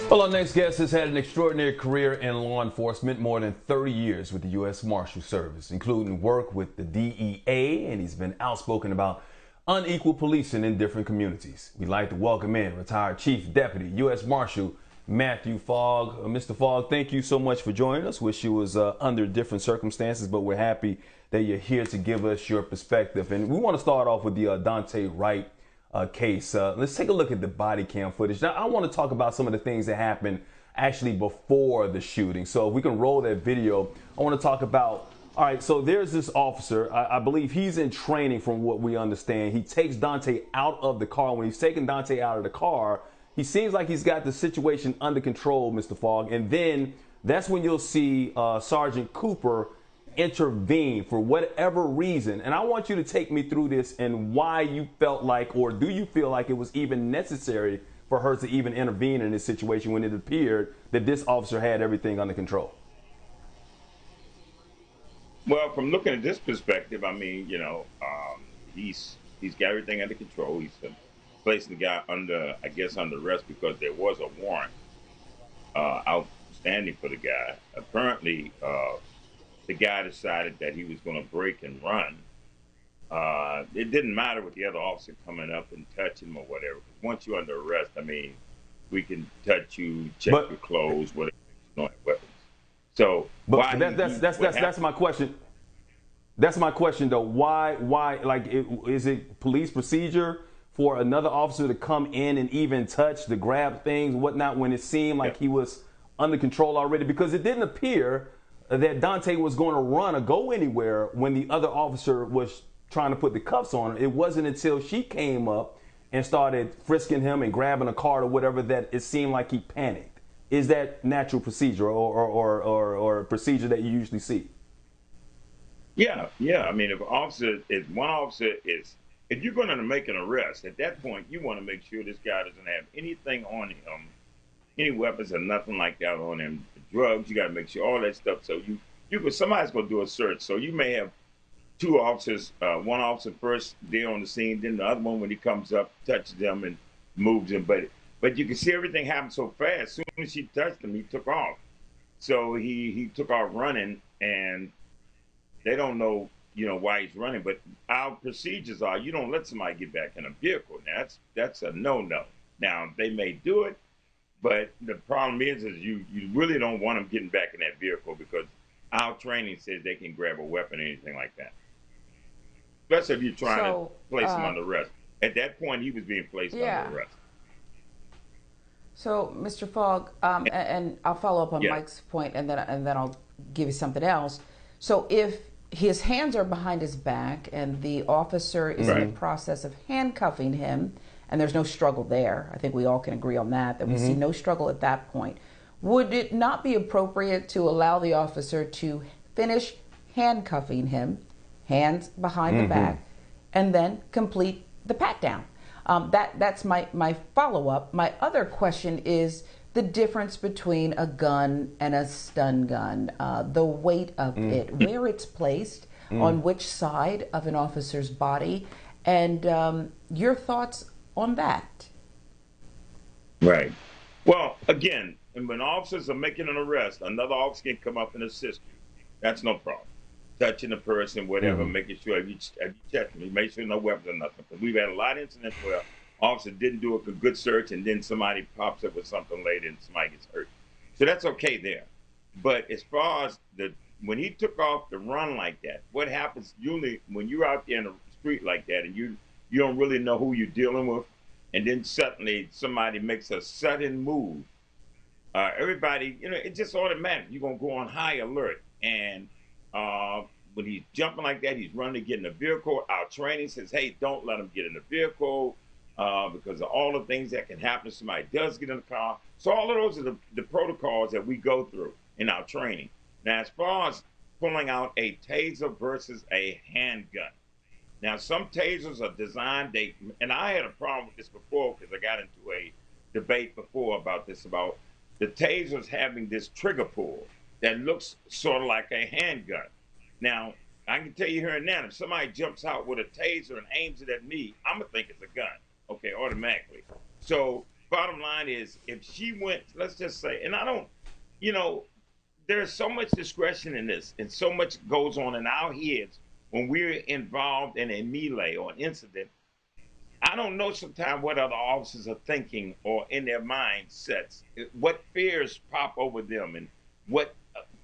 Well, our next guest has had an extraordinary career in law enforcement, more than 30 years with the U.S. Marshal Service, including work with the DEA, and he's been outspoken about unequal policing in different communities. We'd like to welcome in retired Chief Deputy U.S. Marshal Matthew Fogg. Mr. Fogg, thank you so much for joining us. Wish you was under different circumstances, but we're happy that you're here to give us your perspective. And we want to start off with the Daunte Wright case. Let's take a look at the body cam footage. Now, I want to talk about some of the things that happened actually before the shooting. So if we can roll that video, I want to talk about, all right, so there's this officer. I believe he's in training from what we understand. He takes Daunte out of the car. When he's taking Daunte out of the car, he seems like he's got the situation under control, Mr. Fogg. And then that's when you'll see Sergeant Cooper intervene for whatever reason. And I want you to take me through this and why you felt like, or do you feel like it was even necessary for her to even intervene in this situation when it appeared that this officer had everything under control? Well, from looking at this perspective, I mean, he's got everything under control. He's placing the guy under, I guess, under arrest because there was a warrant outstanding for the guy. Apparently, the guy decided that he was going to break and run. It didn't matter with the other officer coming up and touching him or whatever. Once you're under arrest, I mean, we can touch you, check your clothes, whatever, weapons. So, that's my question. That's my question, though. Why? Like, is it police procedure for another officer to come in and even touch, to grab things, whatnot, when it seemed like he was under control already? Because it didn't appear that Daunte was going to run or go anywhere when the other officer was trying to put the cuffs on her. It wasn't until she came up and started frisking him and grabbing a card or whatever that it seemed like he panicked. Is that natural procedure or procedure that you usually see? Yeah. I mean, if one officer is, if you're going to make an arrest, at that point, you want to make sure this guy doesn't have anything on him, any weapons or nothing like that on him. Drugs, you got to make sure all that stuff. So somebody's going to do a search. So you may have two officers, one officer first there on the scene, then the other one when he comes up, touches them and moves him. But you can see everything happen so fast. As soon as she touched him, he took off. So he took off running, and they don't know, why he's running. But our procedures are you don't let somebody get back in a vehicle. Now, that's a no-no. Now, they may do it, but the problem is you really don't want them getting back in that vehicle because our training says they can grab a weapon or anything like that. Especially if you're trying to place him under arrest. At that point, he was being placed under arrest. So, Mr. Fogg, and I'll follow up on Mike's point, and then I'll give you something else. So, if his hands are behind his back and the officer is in the process of handcuffing him, and there's no struggle there, I think we all can agree on that we see no struggle at that point, would it not be appropriate to allow the officer to finish handcuffing him, hands behind the back, and then complete the pat down? That's my follow-up. My other question is the difference between a gun and a stun gun, the weight of it, where it's placed, on which side of an officer's body, and your thoughts on that. Right. Well, again, when officers are making an arrest, another officer can come up and assist you. That's no problem. Touching the person, whatever, making sure if you check them, you make sure no weapons or nothing. Because we've had a lot of incidents where officer didn't do a good search and then somebody pops up with something later and somebody gets hurt. So that's okay there. But as far as when he took off the run like that, what happens usually when you're out there in the street like that and you don't really know who you're dealing with, and then suddenly somebody makes a sudden move, everybody, it's just automatic. You're going to go on high alert. And when he's jumping like that, he's running to get in the vehicle. Our training says, hey, don't let him get in the vehicle because of all the things that can happen if somebody does get in the car. So all of those are the protocols that we go through in our training. Now, as far as pulling out a taser versus a handgun, now some tasers are designed, and I had a problem with this before because I got into a debate before about the tasers having this trigger pull that looks sort of like a handgun. Now, I can tell you here and now, if somebody jumps out with a taser and aims it at me, I'm going to think it's a gun, okay, automatically. So bottom line is, if she went, let's just say, and I don't, you know, there's so much discretion in this, and so much goes on in our heads when we're involved in a melee or an incident. I don't know sometimes what other officers are thinking or in their mindsets, what fears pop over them and what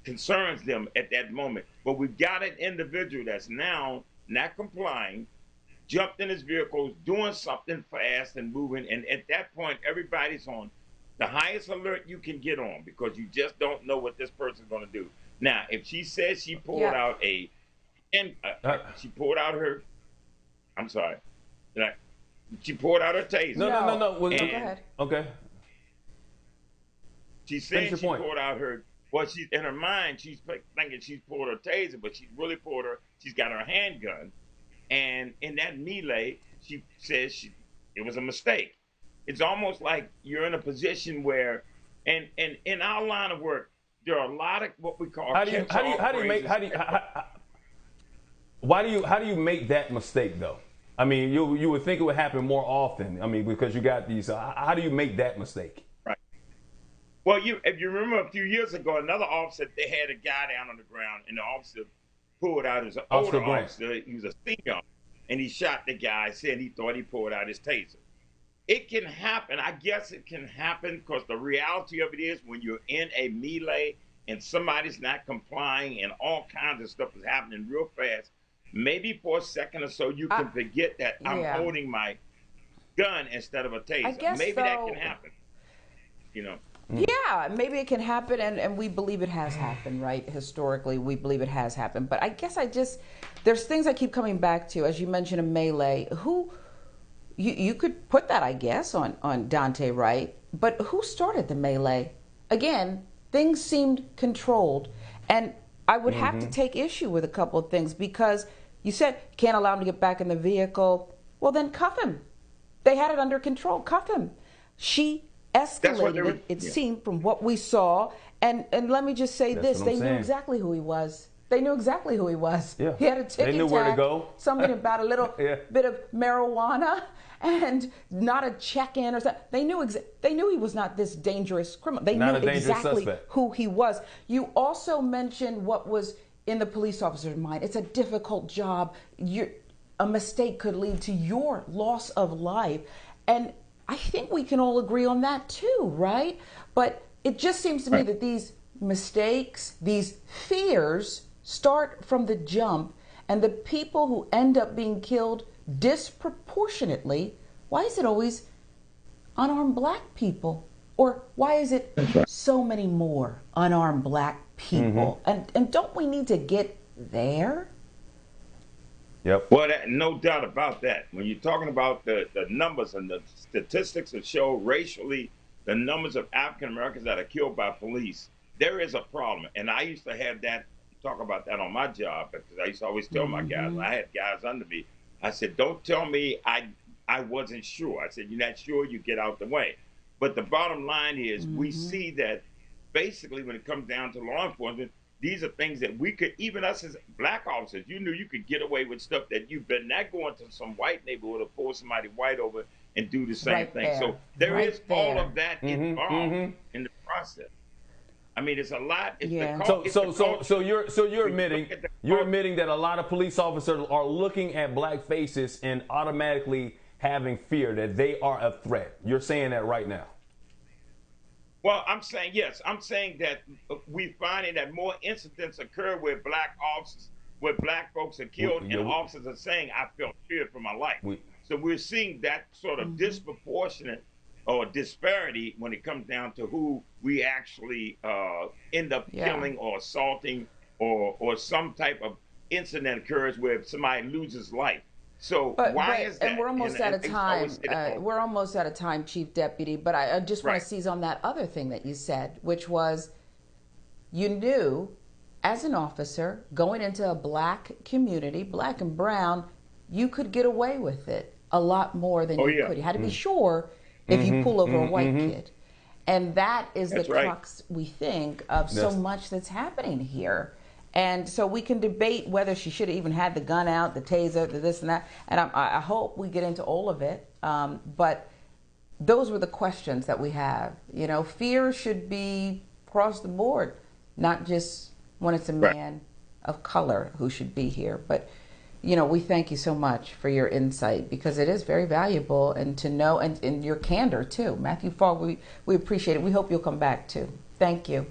concerns them at that moment. But we've got an individual that's now not complying, jumped in his vehicle, doing something fast and moving. And at that point, everybody's on the highest alert you can get on, because you just don't know what this person's going to do. Now, if she says she pulled out she pulled out her, I'm sorry, she pulled out her taser. No. Well, go ahead. Okay. She's saying she pulled out her, well, she's in her mind, she's thinking she's pulled her taser, but she's really she's got her handgun. And in that melee, she says it was a mistake. It's almost like you're in a position where, and in our line of work, there are a lot of what we call how do you make that mistake though? I mean, you would think it would happen more often. I mean, because you got these. How do you make that mistake? Right. Well, if you remember a few years ago, another officer, they had a guy down on the ground, and the officer pulled out his older officer. He was a senior, and he shot the guy, saying he thought he pulled out his taser. It can happen. I guess it can happen because the reality of it is, when you're in a melee and somebody's not complying and all kinds of stuff is happening real fast, maybe for a second or so you can forget that I'm holding my gun instead of a taser. I guess maybe that can happen. You know. Yeah, maybe it can happen, and we believe it has happened, right? Historically, we believe it has happened. But I guess there's things I keep coming back to, as you mentioned, a melee. You could put that, I guess, on Daunte Wright, but who started the melee? Again, things seemed controlled, and I would have to take issue with a couple of things, because you said you can't allow him to get back in the vehicle. Well, then cuff him. They had it under control. Cuff him. She escalated it seemed, from what we saw. And let me just say this. They knew exactly who he was. They knew exactly who he was. Yeah. He had a ticket They knew where to go. Something about a little bit of marijuana and not a check-in or something. They knew he was not this dangerous criminal. They knew exactly who he was. You also mentioned what was in the police officer's mind. It's a difficult job. A mistake could lead to your loss of life. And I think we can all agree on that too, right? But it just seems to me that these mistakes, these fears, start from the jump, and the people who end up being killed disproportionately, why is it always unarmed black people? Or why is it so many more unarmed black people? And don't we need to get there? Yep. Well, no doubt about that. When you're talking about the numbers and the statistics that show racially the numbers of African Americans that are killed by police, there is a problem. And I used to have talk about that on my job, because I used to always tell my guys, when I had guys under me, I said, don't tell me I wasn't sure. I said, you're not sure, you get out the way. But the bottom line is, we see that basically when it comes down to law enforcement, these are things that we could, even us as black officers, you knew you could get away with stuff that you better not go into some white neighborhood or pull somebody white over and do the same thing. There. So there is all of that involved in the process. I mean, it's a lot. So you're admitting that a lot of police officers are looking at black faces and automatically having fear that they are a threat. You're saying that right now. Well, I'm saying, yes. I'm saying that we're finding that more incidents occur where black folks are killed, and officers are saying, I felt feared for my life. So we're seeing that sort of disproportionate or disparity when it comes down to who we actually end up killing or assaulting, or some type of incident occurs where somebody loses life. So why is that? And we're almost out of time. We're almost out of time, Chief Deputy. But I just want to seize on that other thing that you said, which was you knew as an officer going into a black community, black and brown, you could get away with it a lot more than you could. You had to be sure if you pull over a white kid. And that is the crux, we think, of so much that's happening here. And so we can debate whether she should have even had the gun out, the taser, the this and that. And I hope we get into all of it. But those were the questions that we have. You know, fear should be across the board, not just when it's a man of color who should be here. But, you know, we thank you so much for your insight, because it is very valuable, and to know, and your candor too. Matthew Fogg, we appreciate it. We hope you'll come back too. Thank you.